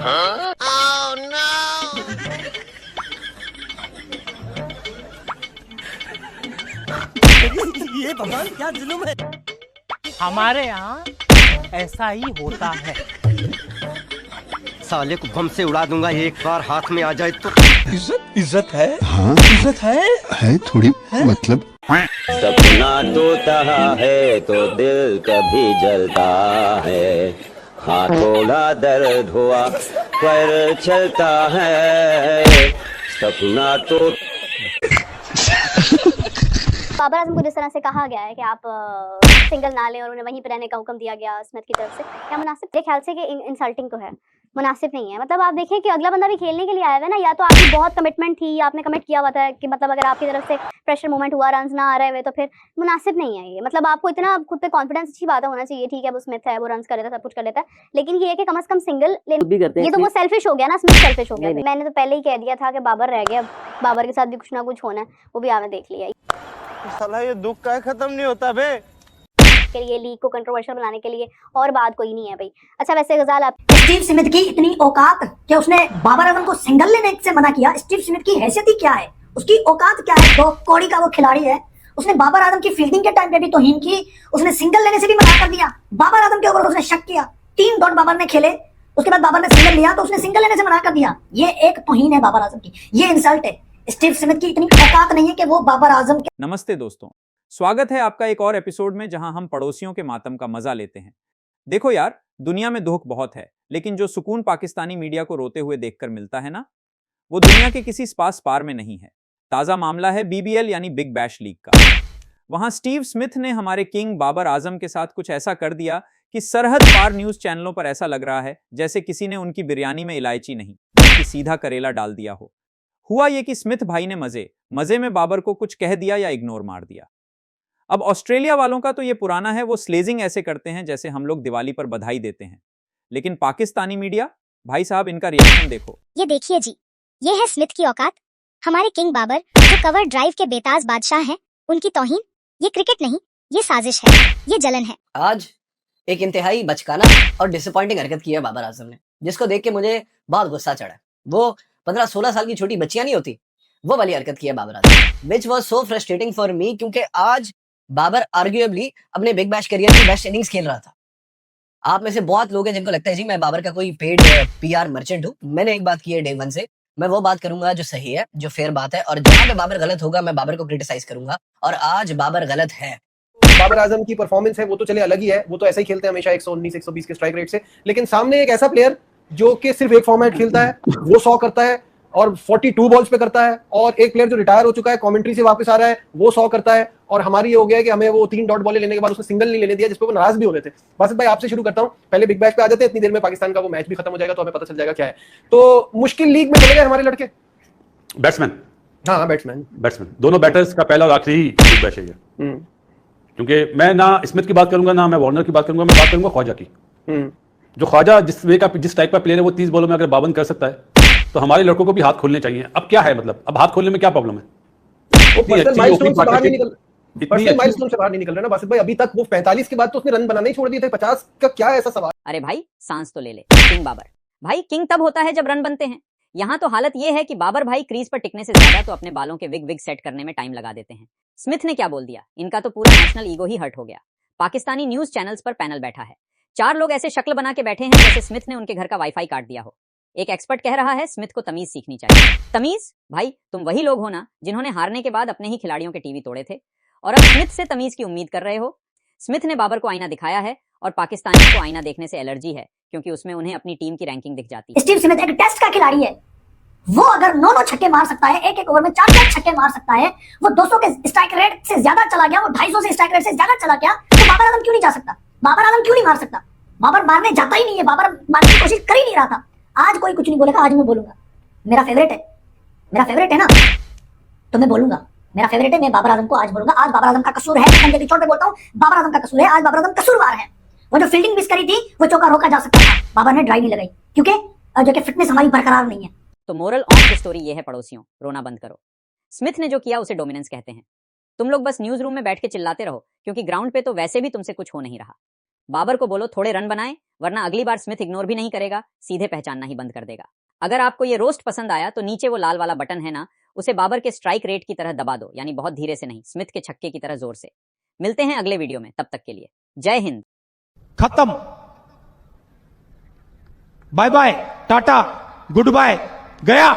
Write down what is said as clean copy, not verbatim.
Oh, no! ये भगवान क्या जुल्म है। हमारे यहाँ ऐसा ही होता है। साले को बम से उड़ा दूंगा एक बार हाथ में आ जाए तो। इज्जत है। हाँ इज्जत है थोड़ी मतलब। सपना टूटा है तो दिल कभी जलता है, हाँ थोड़ा दर्द हुआ पर चलता है, सपना तो। बाबर आजम को जिस तरह से कहा गया है कि आप सिंगल ना लें और उन्हें वहीं पर रहने का हुक्म दिया गया स्मिथ की तरफ से, क्या मुनासिब? मेरे ख्याल से कि इंसल्टिंग तो है, मुनासिब नहीं है। मतलब आप देखें कि अगला बंदा भी खेलने के लिए आया है ना, या तो आपकी बहुत कमिटमेंट थी, आपने कमिट किया हुआ था कि मतलब अगर आपकी तरफ से प्रेशर मूवमेंट हुआ, रन्स ना आ रहे हुए, तो फिर मुनासिब नहीं है ये। मतलब आपको इतना खुद पे कॉन्फिडेंस, अच्छी बात होना चाहिए, ठीक है वो स्मिथ है, वो रन्स कर लेता है, सब कुछ कर लेता है, लेकिन ये है कि कम से कम सिंगल ये तो वो सेल्फिश हो गया ना, स्मिथ सेल्फिश हो गया। मैंने तो पहले ही कह दिया था कि बाबर रह गया, बाबर के साथ भी कुछ ना कुछ होना है, वो भी आपने देख लिया। साला ये दुख का खत्म नहीं होता बे। के लिए लीग को कंट्रोवर्शियल बनाने के लिए और बात कोई नहीं है भाई। अच्छा वैसे गजाल, आप स्टीव स्मिथ की इतनी औकात कि उसने बाबर आजम को सिंगल लेने से मना किया। स्टीव स्मिथ की हैसियत ही क्या है, उसकी औकात क्या है? दो कौड़ी का वो खिलाड़ी है, उसने बाबर आजम की फील्डिंग के टाइम पे भी तौहीन की, उसने सिंगल लेने से भी मना कर दिया। बाबर आजम के ऊपर उसने शक किया, 3 डॉट बाबर ने खेले, उसके बाद बाबर ने सिंगल लिया तो उसने सिंगल लेने से मना कर दिया। ये एक तौहीन है बाबर आजम की, ये इंसल्ट है। स्टीव स्मिथ की इतनी औकात नहीं है कि वो बाबर आजम के। नमस्ते दोस्तों, स्वागत है आपका एक और एपिसोड में जहां हम पड़ोसियों के मातम का मजा लेते हैं। देखो यार, दुनिया में दुख बहुत है, लेकिन जो सुकून पाकिस्तानी मीडिया को रोते हुए देखकर मिलता है ना, वो दुनिया के किसी स्पास पार में नहीं है। ताजा मामला है बीबीएल यानी बिग बैश लीग का। वहां स्टीव स्मिथ ने हमारे किंग बाबर आजम के साथ कुछ ऐसा कर दिया कि सरहद पार न्यूज चैनलों पर ऐसा लग रहा है जैसे किसी ने उनकी बिरयानी में इलायची नहीं बल्कि सीधा करेला डाल दिया हो। हुआ ये कि स्मिथ भाई ने मजे में बाबर को कुछ कह दिया या इग्नोर मार दिया। अब ऑस्ट्रेलिया वालों का तो ये पुराना है, वो स्लेजिंग ऐसे करते हैं जैसे हम लोग दिवाली पर बधाई देते हैं, लेकिन पाकिस्तानी मीडिया, भाई साहब इनका रिएक्शन देखो। ये देखिए जी, ये है स्मिथ की औकात। हमारे किंग बाबर जो कवर ड्राइव के बेताज बादशाह हैं, उनकी तौहीन। ये क्रिकेट नहीं, ये साजिश है, ये जलन है। आज एक इंतहाई बचकाना और डिसअपॉइंटिंग हरकत की है बाबर आजम ने, जिसको देख के मुझे बहुत गुस्सा चढ़ा। वो 15-16 साल की छोटी बच्चियां नहीं होती, वो वाली हरकत की है Babar Azam, which was so frustrating for me, क्योंकि आज बाबर आर्ग्यूएबली अपने बिग बैश करियर की बेस्ट इनिंग्स खेल रहा था। आप में से बहुत लोग हैं जिनको लगता है जी मैं बाबर का कोई पेड पीआर मर्चेंट हूं। मैंने एक बात की है डे वन से, मैं वो बात करूंगा जो सही है, जो फेयर बात है, और जहां पे बाबर गलत होगा मैं बाबर को क्रिटिसाइज करूंगा, और आज बाबर गलत है। बाबर आजम की परफॉर्मेंस है वो तो चले अलग ही है, वो तो ऐसे ही खेलते हैं हमेशा 119-120 के स्ट्राइक रेट से, लेकिन सामने एक ऐसा प्लेयर जो कि सिर्फ एक फॉर्मेट खेलता है, वो 100 करता है और 42 बॉल्स पे करता है, और एक प्लेयर जो रिटायर हो चुका है, कमेंट्री से वापस आ रहा है, वो 100 करता है, और हमारी ये हो गया है कि हमें वो 3 डॉट बॉलें लेने के बाद उसने सिंगल नहीं लेने दिया, जिस पे वो नाराज भी हो रहे थे। बासित भाई आपसे शुरू करता हूं, पहले बिग बैश पे आ जाते हैं, इतनी देर में पाकिस्तान का वो मैच भी खत्म हो जाएगा तो हमें पता चल जाएगा क्या है। तो मुश्किल लीग में चले गए हमारे लड़के। बैट्समैन, हाँ बैट्समैन, दोनों बैटर्स का पहला और आखिरी बिग बैश है ये, क्योंकि मैं ना स्मिथ की बात करूंगा, ना मैं वार्नर की बात करूंगा, मैं बात करूंगा ख्वाजा की। जो ख्वाजा जिस टाइप का प्लेयर है, वो 30 बॉलों में अगर 52 कर सकता है तो हमारे लड़कों को भी हाथ खोलने चाहिए। अब क्या है, मतलब अब हाथ खोलने में क्या प्रॉब्लम है? पर्सनल माइलस्टोन से बाहर नहीं निकल रहा ना बासित भाई। अभी तक वो 45 के बाद तो उसने रन बनाने ही छोड़ दिए थे, 50 का क्या ऐसा सवाल? अरे भाई सांस तो ले ले किंग बाबर। भाई किंग तब होता है जब रन बनते हैं। यहाँ तो हालत ये है कि बाबर भाई क्रीज पर टिकने से ज्यादा तो अपने बालों के विग सेट करने में टाइम लगा देते हैं। स्मिथ ने क्या बोल दिया, इनका तो पूरा नेशनल ईगो ही हर्ट हो गया। पाकिस्तानी न्यूज चैनल्स पर पैनल बैठा है, 4 लोग ऐसे शक्ल बना के बैठे हैं जैसे स्मिथ ने उनके घर का वाईफाई काट दिया हो। एक एक्सपर्ट कह रहा है स्मिथ को तमीज सीखनी चाहिए। तमीज? भाई तुम वही लोग हो ना जिन्होंने हारने के बाद अपने ही खिलाड़ियों के टीवी तोड़े थे, और अब स्मिथ से तमीज की उम्मीद कर रहे हो। स्मिथ ने बाबर को आईना दिखाया है, और पाकिस्तानियों को आईना देखने से एलर्जी है, क्योंकि उसमें उन्हें अपनी टीम की रैंकिंग दिख जाती है। स्टीव स्मिथ एक टेस्ट का खिलाड़ी है, वो अगर 9 छक्के मार सकता है, एक ओवर में 4 छक्के मार सकता है, वो 200 के स्ट्राइक रेट से ज्यादा चला गया, वो 250 से स्ट्राइक रेट से ज्यादा चला गया, तो बाबर आजम क्यों नहीं जा सकता? बाबर आजम क्यों नहीं मार सकता? बाबर मारने जाता ही नहीं है, बाबर मारने की कोशिश कर ही नहीं रहा था। आज कोई कुछ नहीं बोलेगा, आज मैं बोलूंगा। मेरा फेवरेट है ना, तो मैं बोलूंगा। मेरा फेवरेट है, मैं बाबर आजम को आज बोलूंगा। आज बाबर आजम का कसूर है, मैं एपिसोड में बोलता हूं, बाबर आजम का कसूर है। आज बाबर आजम कसूरवार है। वो जो फील्डिंग मिस करी थी, वो चौका रोका जा सकता था, बाबर ने ड्राइव नहीं लगाई, क्योंकि जो कि फिटनेस हमारी बरकरार नहीं है। तो मोरल ऑफ द स्टोरी ये है पड़ोसियों, रोना बंद करो। स्मिथ ने जो किया उसे डोमिनेंस कहते हैं। तुम लोग बस न्यूज रूम में बैठ के चिल्लाते रहो, क्योंकि ग्राउंड पे तो वैसे भी तुमसे कुछ हो नहीं रहा। बाबर को बोलो थोड़े रन बनाए, वरना अगली बार स्मिथ इग्नोर भी नहीं करेगा, सीधे पहचानना ही बंद कर देगा। अगर आपको ये रोस्ट पसंद आया तो नीचे वो लाल वाला बटन है ना, उसे बाबर के स्ट्राइक रेट की तरह दबा दो, यानी बहुत धीरे से नहीं, स्मिथ के छक्के की तरह जोर से। मिलते हैं अगले वीडियो में, तब तक के लिए जय हिंद। खत्म, bye bye, tata, goodbye, गया।